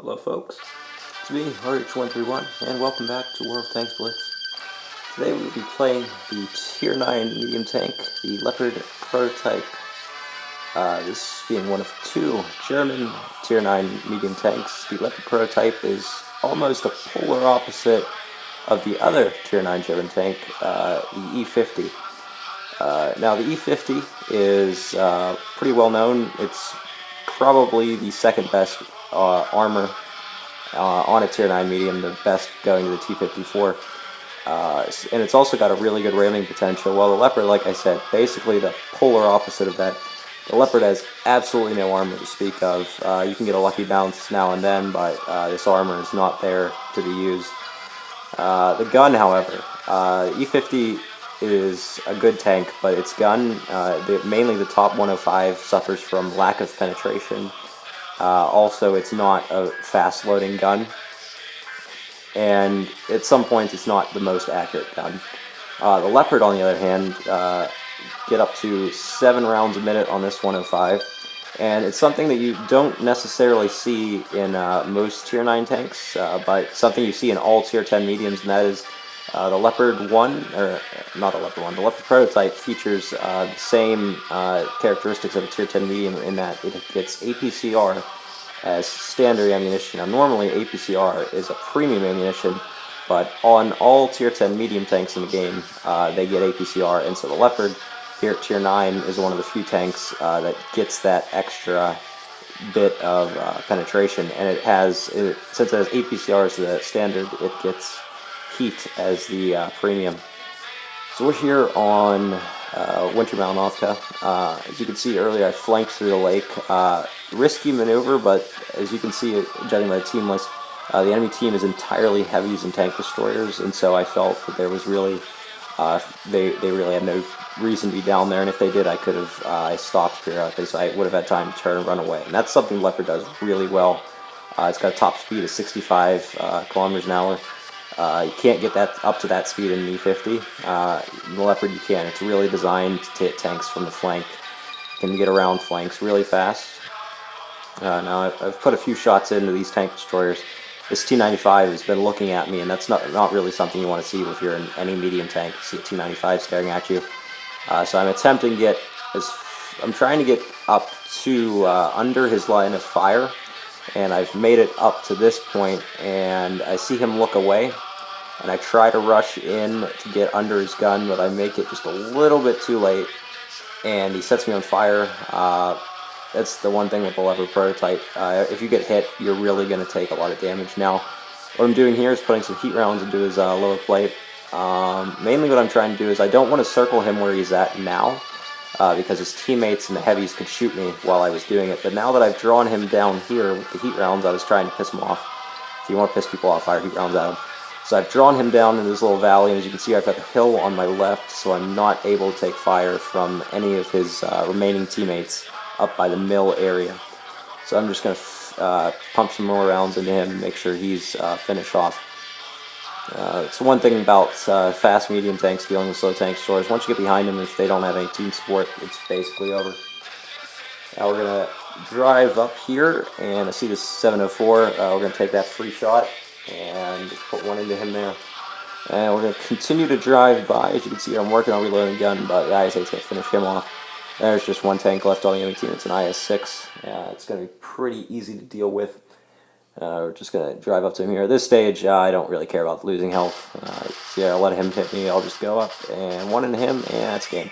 Hello folks, it's me, RH131, and welcome back to World of Tanks Blitz. Today we will be playing the Tier 9 medium tank, the Leopard prototype. This being one of two German Tier 9 medium tanks. The Leopard prototype is almost a polar opposite of the other Tier 9 German tank, the E50. Now the E50 is pretty well known. It's probably the second best armor on a Tier 9 medium, the best going to the T54. And it's also got a really good ramming potential, while the Leopard, like I said, basically the polar opposite of that. The Leopard has absolutely no armor to speak of. You can get a lucky bounce now and then, but this armor is not there to be used. The gun, however, E50 is a good tank, but its gun, mainly the top 105, suffers from lack of penetration. Also, it's not a fast-loading gun, and at some points it's not the most accurate gun. The Leopard, on the other hand, get up to 7 rounds a minute on this 105, and it's something that you don't necessarily see in most Tier 9 tanks, but something you see in all Tier 10 mediums, and that is the Leopard 1, or not the Leopard 1, the Leopard prototype features the same characteristics of a Tier 10 medium in that it gets APCR as standard ammunition. Now normally APCR is a premium ammunition, but on all Tier 10 medium tanks in the game, they get APCR, and so the Leopard here at Tier 9 is one of the few tanks that gets that extra bit of penetration, and it has, since it has APCR as the standard, it gets heat as the premium. So we're here on Winter Malinovka. As you can see earlier, I flanked through the lake. Risky maneuver, but as you can see, judging by the team list, the enemy team is entirely heavies and tank destroyers, and so I felt that there was really, they really had no reason to be down there, and if they did, I could have stopped periodically, so I would have had time to turn and run away. And that's something Leopard does really well. It's got a top speed of 65 kilometers an hour. You can't get that up to that speed in an E50. The Leopard you can. It's really designed to hit tanks from the flank. You can get around flanks really fast. Now I've put a few shots into these tank destroyers. This T95 has been looking at me, and that's not really something you want to see if you're in any medium tank. You see a T95 staring at you. So I'm attempting to get I'm trying to get up to under his line of fire, and I've made it up to this point, and I see him look away, and I try to rush in to get under his gun, but I make it just a little bit too late, and he sets me on fire. That's the one thing with the Leopard prototype. If you get hit, you're really going to take a lot of damage. Now, what I'm doing here is putting some heat rounds into his lower plate. Mainly what I'm trying to do is I don't want to circle him where he's at now, because his teammates and the heavies could shoot me while I was doing it. But now that I've drawn him down here with the heat rounds, I was trying to piss him off. If you want to piss people off, fire heat rounds at him. So I've drawn him down in this little valley, and as you can see, I've got a hill on my left, so I'm not able to take fire from any of his remaining teammates up by the mill area. So I'm just going to pump some more rounds into him and make sure he's finished off. It's one thing about fast medium tanks dealing with slow tank destroyers. Once you get behind them, if they don't have any team support, it's basically over. Now we're going to drive up here, and I see this 704. We're going to take that free shot and put one into him there. And we're going to continue to drive by. As you can see, I'm working on reloading the gun, but the IS-8's going to finish him off. There's just one tank left on the enemy team. It's an IS-6. It's going to be pretty easy to deal with. We're just going to drive up to him here. At this stage, I don't really care about losing health. So yeah, I'll let him hit me. I'll just go up and one into him, and that's game.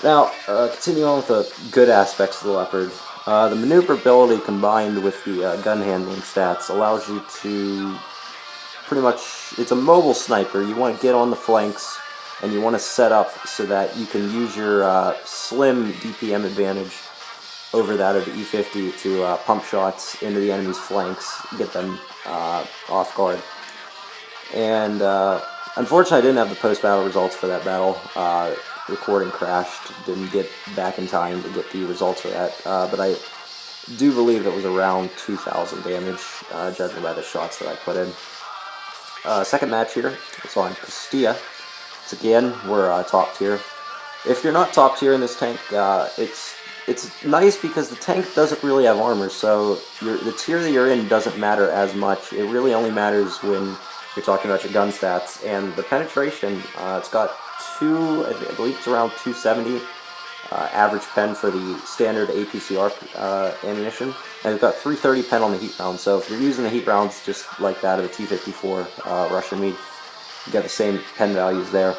Now, continue on with the good aspects of the Leopard. The maneuverability combined with the gun handling stats allows you to pretty much, it's a mobile sniper. You want to get on the flanks, and you want to set up so that you can use your slim DPM advantage over that of the E50 to pump shots into the enemy's flanks, get them off guard. And unfortunately, I didn't have the post-battle results for that battle. Recording crashed, didn't get back in time to get the results for that, but I do believe it was around 2,000 damage, judging by the shots that I put in. Second match here, it's on Castilla. So again, we're top tier. If you're not top tier in this tank, it's it's nice because the tank doesn't really have armor, so the tier that you're in doesn't matter as much. It really only matters when you're talking about your gun stats. And the penetration, it's got I believe it's around 270 average pen for the standard APCR ammunition, and it's got 330 pen on the heat round. So if you're using the heat rounds just like that of a T54 Russian meat, you got the same pen values there.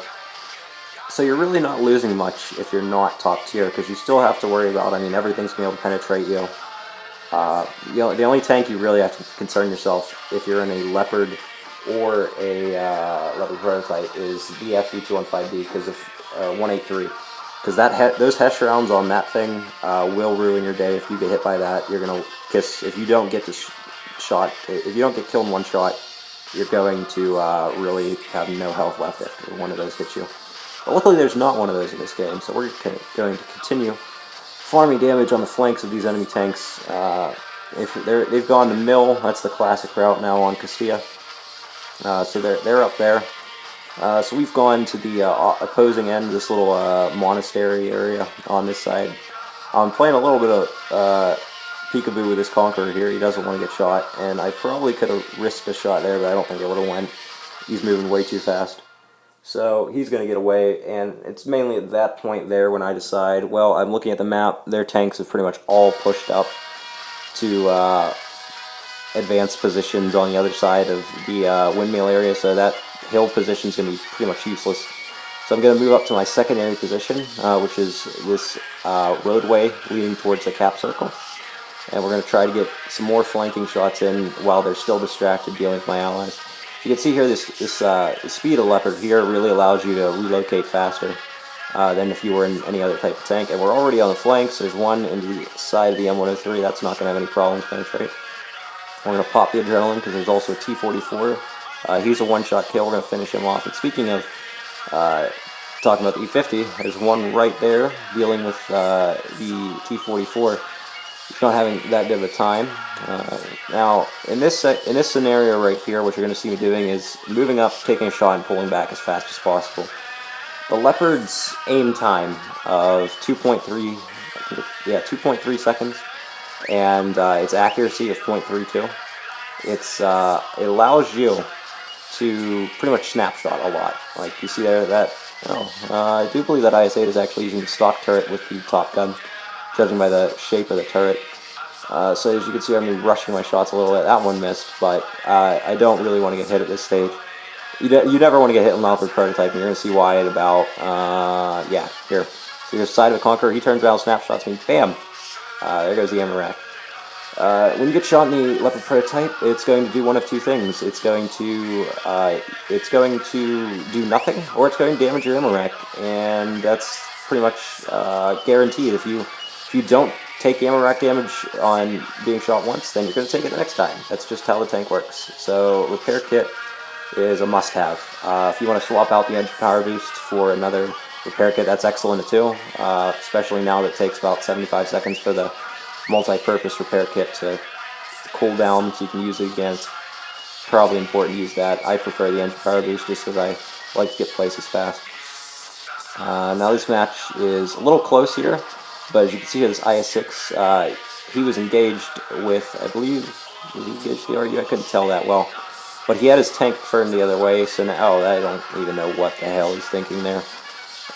So you're really not losing much if you're not top tier, because you still have to worry about, I mean, everything's going to be able to penetrate you. The only tank you really have to concern yourself if you're in a Leopard or a Leopard prototype is the FV215B because of 183. Because those Hesh rounds on that thing will ruin your day. If you get hit by that, you're going to kiss. If you don't get if you don't get killed in one shot, you're going to really have no health left after one of those hits you. But luckily there's not one of those in this game, so we're going to continue farming damage on the flanks of these enemy tanks. If they've gone to mill, that's the classic route now on Castilla. So they're up there. So we've gone to the opposing end, this little monastery area on this side. I'm playing a little bit of peekaboo with this Conqueror here. He doesn't want to get shot, and I probably could have risked a shot there, but I don't think it would have went. He's moving way too fast. So he's going to get away, and it's mainly at that point there when I decide, well, I'm looking at the map, their tanks have pretty much all pushed up to advanced positions on the other side of the windmill area, so that hill position is going to be pretty much useless. So I'm going to move up to my secondary position, which is this roadway leading towards the cap circle. And we're going to try to get some more flanking shots in while they're still distracted dealing with my allies. You can see here this speed of Leopard here really allows you to relocate faster than if you were in any other type of tank. And we're already on the flanks. There's one in the side of the M103. That's not going to have any problems penetrate. We're going to pop the adrenaline because there's also a T44. He's a one-shot kill. We're going to finish him off. And speaking of talking about the E50, there's one right there dealing with the T44. He's not having that good of a time. Now, in this scenario right here, what you're going to see me doing is moving up, taking a shot, and pulling back as fast as possible. The Leopard's aim time of 2.3 seconds, and its accuracy of 0.32. It allows you to pretty much snapshot a lot. Like you see there, I do believe that IS-8 is actually using the stock turret with the top gun, judging by the shape of the turret. So as you can see, I'm rushing my shots a little bit. That one missed, but I don't really want to get hit at this stage. You never want to get hit in Leopard prototype, and you're going to see why in about, here. So your side of the Conqueror, he turns around, snapshots me, bam! There goes the ammo rack. When you get shot in the Leopard prototype, it's going to do one of two things. It's going to do nothing, or it's going to damage your ammo rack, and that's pretty much guaranteed. If you don't take ammo rack damage on being shot once, then you're going to take it the next time. That's just how the tank works. So repair kit is a must-have. If you want to swap out the engine power boost for another repair kit, that's excellent too, especially now that it takes about 75 seconds for the multi-purpose repair kit to cool down so you can use it again. It's probably important to use that. I prefer the engine power boost just because I like to get places fast. Now this match is a little close here, but as you can see here, this IS-6, he was engaged with, I believe, was he engaged the RU? I couldn't tell that well. But he had his tank turned the other way, so now I don't even know what the hell he's thinking there.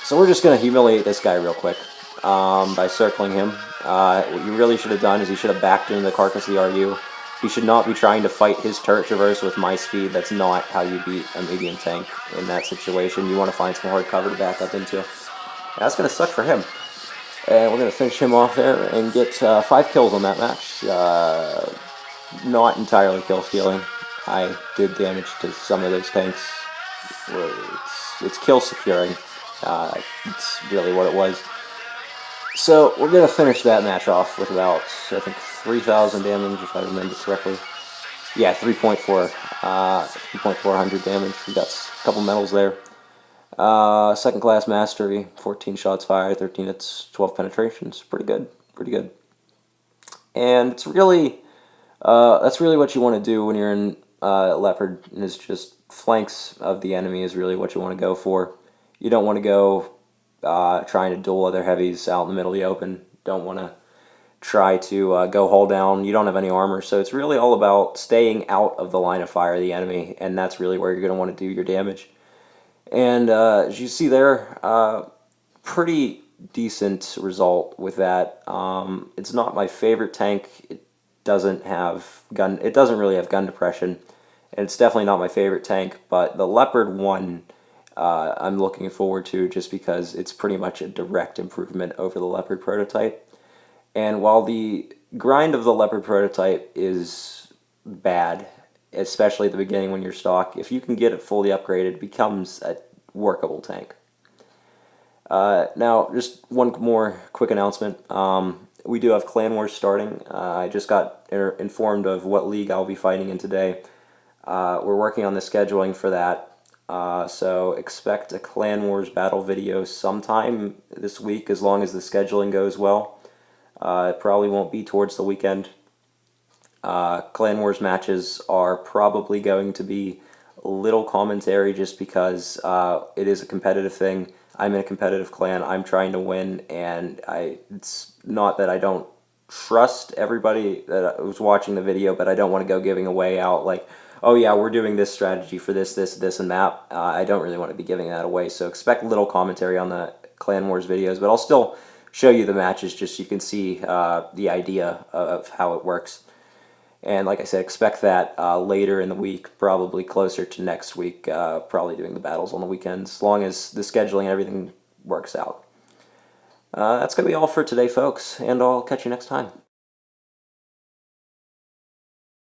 So we're just going to humiliate this guy real quick by circling him. What you really should have done is you should have backed into the carcass of the RU. You should not be trying to fight his turret traverse with my speed. That's not how you beat a medium tank in that situation. You want to find some hard cover to back up into. That's going to suck for him. And we're going to finish him off there and get 5 kills on that match. Not entirely kill stealing. I did damage to some of those tanks. It's kill securing. It's really what it was. So we're going to finish that match off with about, I think, 3,000 damage, if I remember correctly. Yeah, 3.400 damage. We got a couple medals there. Second class mastery, 14 shots fired, 13 hits, 12 penetrations. Pretty good, pretty good. And it's really, that's really what you want to do when you're in Leopard, is just flanks of the enemy is really what you want to go for. You don't want to go trying to duel other heavies out in the middle of the open. don't want to try to go haul down. You don't have any armor, so it's really all about staying out of the line of fire of the enemy, and that's really where you're going to want to do your damage. And as you see there, pretty decent result with that. It's not my favorite tank. It doesn't have gun. It doesn't really have gun depression, and it's definitely not my favorite tank. But the Leopard 1, I'm looking forward to just because it's pretty much a direct improvement over the Leopard prototype. And while the grind of the Leopard prototype is bad, especially at the beginning when you're stock, if you can get it fully upgraded, it becomes a workable tank. Now, just one more quick announcement. We do have Clan Wars starting. I just got informed of what league I'll be fighting in today. We're working on the scheduling for that. So expect a Clan Wars battle video sometime this week, as long as the scheduling goes well. It probably won't be towards the weekend. Clan Wars matches are probably going to be little commentary just because it is a competitive thing. I'm in a competitive clan. I'm trying to win, and it's not that I don't trust everybody that was watching the video, but I don't want to go giving away out like, oh yeah, we're doing this strategy for this, and that. I don't really want to be giving that away, so expect little commentary on the Clan Wars videos, but I'll still show you the matches just so you can see the idea of how it works. And like I said, expect that later in the week, probably closer to next week, probably doing the battles on the weekends, as long as the scheduling and everything works out. That's going to be all for today, folks, and I'll catch you next time.